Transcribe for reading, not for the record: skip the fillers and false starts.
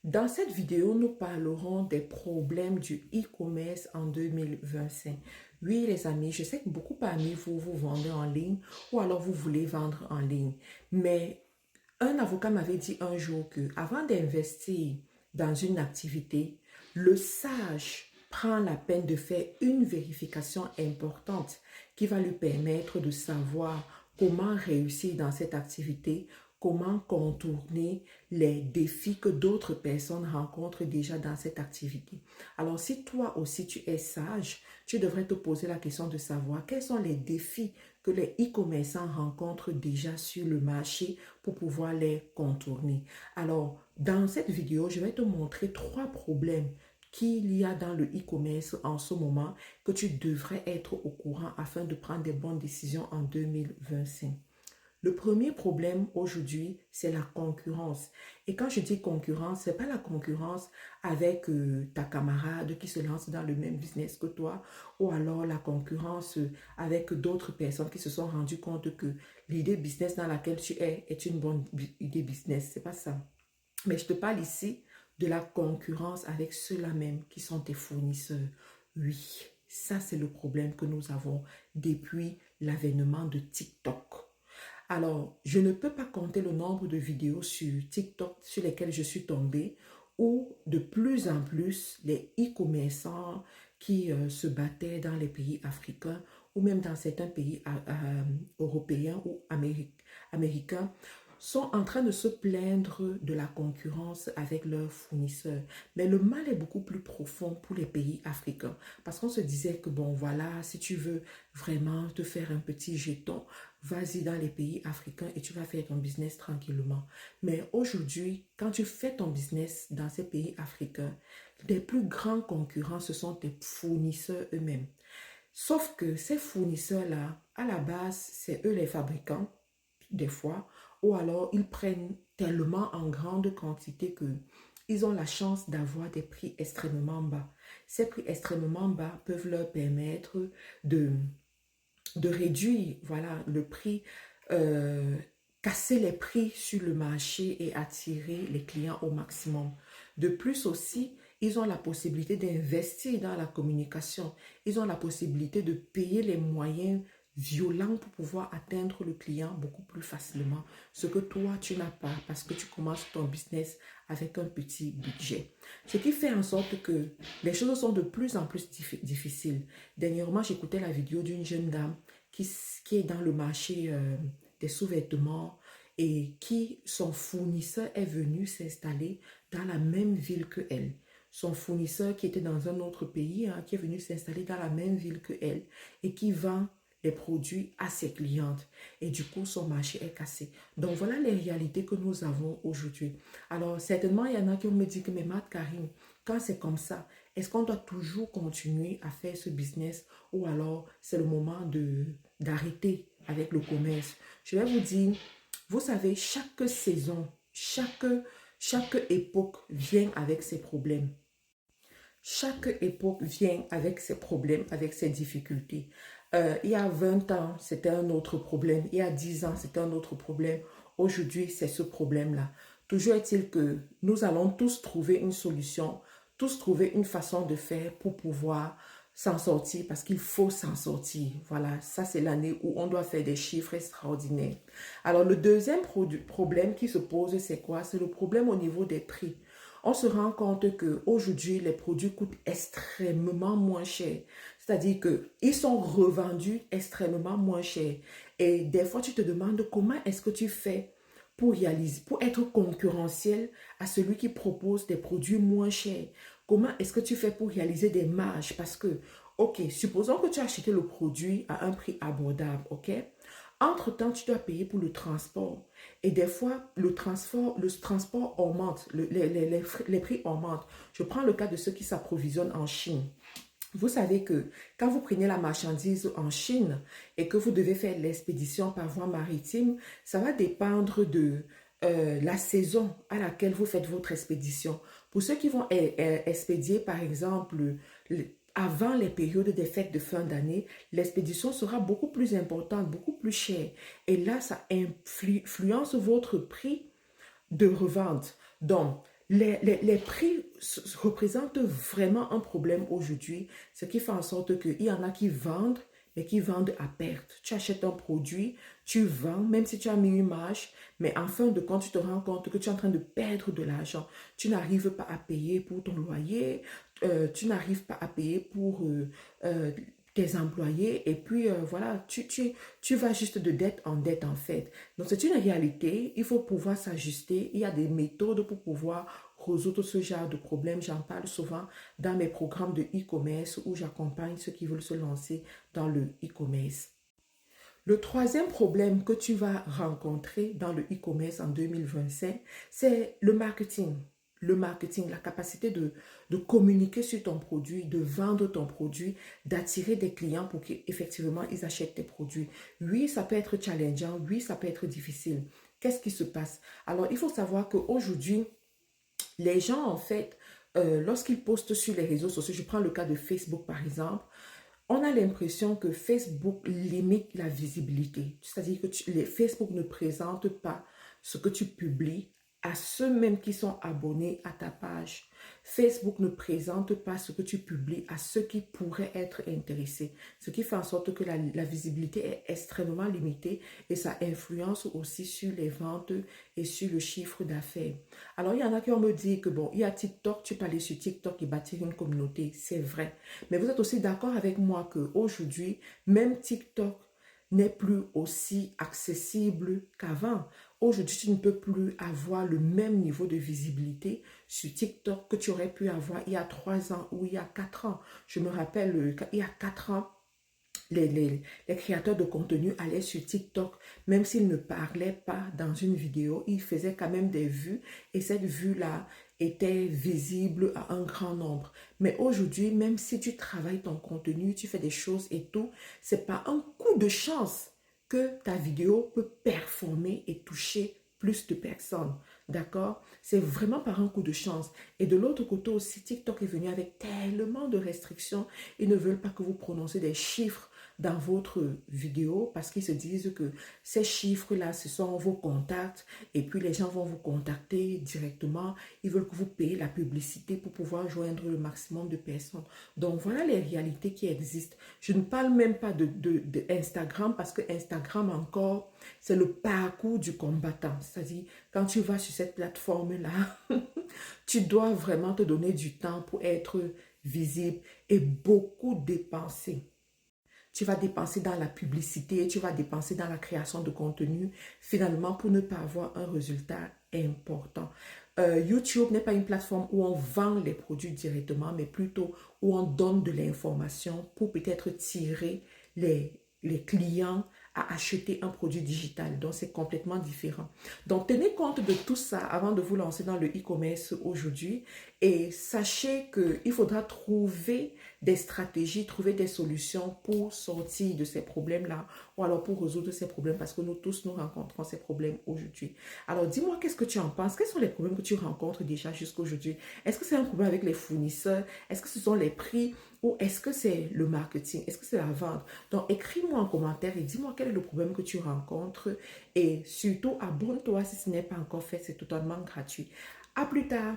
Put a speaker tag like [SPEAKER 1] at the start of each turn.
[SPEAKER 1] Dans cette vidéo, nous parlerons des problèmes du e-commerce en 2025. Oui, les amis, je sais que beaucoup parmi vous, vous vendez en ligne ou alors vous voulez vendre en ligne. Mais un avocat m'avait dit un jour que avant d'investir dans une activité, le sage prend la peine de faire une vérification importante qui va lui permettre de savoir comment réussir dans cette activité, comment contourner les défis que d'autres personnes rencontrent déjà dans cette activité. Alors, si toi aussi tu es sage, tu devrais te poser la question de savoir quels sont les défis que les e-commerçants rencontrent déjà sur le marché pour pouvoir les contourner. Alors, dans cette vidéo, je vais te montrer 3 problèmes qu'il y a dans le e-commerce en ce moment que tu devrais être au courant afin de prendre des bonnes décisions en 2025. Le premier problème aujourd'hui, c'est la concurrence. Et quand je dis concurrence, ce n'est pas la concurrence avec ta camarade qui se lance dans le même business que toi, ou alors la concurrence avec d'autres personnes qui se sont rendues compte que l'idée business dans laquelle tu es est une bonne idée business. C'est pas ça. Mais je te parle ici de la concurrence avec ceux-là même qui sont tes fournisseurs. Oui, ça c'est le problème que nous avons depuis l'avènement de TikTok. Alors, je ne peux pas compter le nombre de vidéos sur TikTok sur lesquelles je suis tombée où de plus en plus les e-commerçants qui se battaient dans les pays africains ou même dans certains pays européens ou américains sont en train de se plaindre de la concurrence avec leurs fournisseurs. Mais le mal est beaucoup plus profond pour les pays africains parce qu'on se disait que bon voilà, si tu veux vraiment te faire un petit jeton, vas-y dans les pays africains et tu vas faire ton business tranquillement. Mais aujourd'hui, quand tu fais ton business dans ces pays africains, les plus grands concurrents, ce sont tes fournisseurs eux-mêmes. Sauf que ces fournisseurs-là, à la base, c'est eux les fabricants, des fois, ou alors ils prennent tellement en grande quantité que ils ont la chance d'avoir des prix extrêmement bas. Ces prix extrêmement bas peuvent leur permettre de réduire voilà, le prix, euh, casser les prix sur le marché et attirer les clients au maximum. De plus aussi, ils ont la possibilité d'investir dans la communication. Ils ont la possibilité de payer les moyens violents pour pouvoir atteindre le client beaucoup plus facilement. Ce que toi, tu n'as pas parce que tu commences ton business avec un petit budget. Ce qui fait en sorte que les choses sont de plus en plus difficiles. Dernièrement, j'écoutais la vidéo d'une jeune dame qui est dans le marché des sous-vêtements et qui, son fournisseur est venu s'installer dans la même ville que elle. Son fournisseur qui était dans un autre pays, hein, qui est venu s'installer dans la même ville que elle et qui vend les produits à ses clientes. Et du coup, son marché est cassé. Donc, voilà les réalités que nous avons aujourd'hui. Alors, certainement, il y en a qui me dit que, mais Matt Karim, quand c'est comme ça, est-ce qu'on doit toujours continuer à faire ce business ou alors c'est le moment d'arrêter avec le commerce? Je vais vous dire, vous savez, chaque saison, chaque époque vient avec ses problèmes. Chaque époque vient avec ses problèmes, avec ses difficultés. Il y a 20 ans, c'était un autre problème. Il y a 10 ans, c'était un autre problème. Aujourd'hui, c'est ce problème-là. Toujours est-il que nous allons tous trouver une solution, tous trouver une façon de faire pour pouvoir s'en sortir parce qu'il faut s'en sortir. Voilà, ça c'est l'année où on doit faire des chiffres extraordinaires. Alors le deuxième problème qui se pose, c'est quoi? C'est le problème au niveau des prix. On se rend compte qu'aujourd'hui, les produits coûtent extrêmement moins cher. C'est-à-dire qu'ils sont revendus extrêmement moins cher. Et des fois, tu te demandes comment est-ce que tu fais pour être concurrentiel à celui qui propose des produits moins chers. Comment est-ce que tu fais pour réaliser des marges? Parce que, ok, supposons que tu as acheté le produit à un prix abordable, ok? Entre-temps, tu dois payer pour le transport. Et des fois, le transport augmente, les prix augmentent. Je prends le cas de ceux qui s'approvisionnent en Chine. Vous savez que quand vous prenez la marchandise en Chine et que vous devez faire l'expédition par voie maritime, ça va dépendre de la saison à laquelle vous faites votre expédition. Pour ceux qui vont expédier, par exemple, avant les périodes des fêtes de fin d'année, l'expédition sera beaucoup plus importante, beaucoup plus chère. Et là, ça influence votre prix de revente. Donc, Les prix représentent vraiment un problème aujourd'hui, ce qui fait en sorte qu'il y en a qui vendent, mais qui vendent à perte. Tu achètes un produit, tu vends, même si tu as mis une marge, mais en fin de compte, tu te rends compte que tu es en train de perdre de l'argent. Tu n'arrives pas à payer pour ton loyer, tu n'arrives pas à payer pour euh, tes employés, et puis voilà, tu vas juste de dette en dette en fait. Donc c'est une réalité, il faut pouvoir s'ajuster, il y a des méthodes pour pouvoir résoudre ce genre de problème. J'en parle souvent dans mes programmes de e-commerce où j'accompagne ceux qui veulent se lancer dans le e-commerce. Le troisième problème que tu vas rencontrer dans le e-commerce en 2025, c'est le marketing. Le marketing, la capacité de communiquer sur ton produit, de vendre ton produit, d'attirer des clients pour qu'effectivement ils achètent tes produits. Oui, ça peut être challengeant, oui, ça peut être difficile. Qu'est-ce qui se passe? Alors, il faut savoir qu'aujourd'hui, les gens, en fait, lorsqu'ils postent sur les réseaux sociaux, je prends le cas de Facebook par exemple, on a l'impression que Facebook limite la visibilité. C'est-à-dire que Facebook ne présente pas ce que tu publies à ceux mêmes qui sont abonnés à ta page. Facebook ne présente pas ce que tu publies à ceux qui pourraient être intéressés. Ce qui fait en sorte que la visibilité est extrêmement limitée et ça influence aussi sur les ventes et sur le chiffre d'affaires. Alors, il y en a qui vont me dire que bon, il y a TikTok, tu peux aller sur TikTok et bâtir une communauté. C'est vrai. Mais vous êtes aussi d'accord avec moi qu'aujourd'hui, même TikTok n'est plus aussi accessible qu'avant. Aujourd'hui, tu ne peux plus avoir le même niveau de visibilité sur TikTok que tu aurais pu avoir il y a 3 ans ou il y a 4 ans. Je me rappelle, il y a 4 ans, les créateurs de contenu allaient sur TikTok, même s'ils ne parlaient pas dans une vidéo, ils faisaient quand même des vues et cette vue-là était visible à un grand nombre. Mais aujourd'hui, même si tu travailles ton contenu, tu fais des choses et tout, c'est pas un coup de chance que ta vidéo peut performer et toucher plus de personnes. D'accord? C'est vraiment par un coup de chance. Et de l'autre côté aussi, TikTok est venu avec tellement de restrictions. Ils ne veulent pas que vous prononcez des chiffres dans votre vidéo parce qu'ils se disent que ces chiffres-là, ce sont vos contacts et puis les gens vont vous contacter directement. Ils veulent que vous payiez la publicité pour pouvoir joindre le maximum de personnes. Donc, voilà les réalités qui existent. Je ne parle même pas de Instagram parce que Instagram encore, c'est le parcours du combattant. C'est-à-dire, quand tu vas sur cette plateforme-là, tu dois vraiment te donner du temps pour être visible et beaucoup dépenser. Tu vas dépenser dans la publicité, tu vas dépenser dans la création de contenu, finalement pour ne pas avoir un résultat important. YouTube n'est pas une plateforme où on vend les produits directement, mais plutôt où on donne de l'information pour peut-être tirer les clients à acheter un produit digital. Donc, c'est complètement différent. Donc, tenez compte de tout ça avant de vous lancer dans le e-commerce aujourd'hui et sachez qu'il faudra trouver des stratégies, trouver des solutions pour sortir de ces problèmes-là ou alors pour résoudre ces problèmes parce que nous tous, nous rencontrons ces problèmes aujourd'hui. Alors, dis-moi, qu'est-ce que tu en penses? Quels sont les problèmes que tu rencontres déjà jusqu'à aujourd'hui? Est-ce que c'est un problème avec les fournisseurs? Est-ce que ce sont les prix? Ou est-ce que c'est le marketing? Est-ce que c'est la vente? Donc, écris-moi en commentaire et dis-moi quel est le problème que tu rencontres. Et surtout, abonne-toi si ce n'est pas encore fait. C'est totalement gratuit. À plus tard.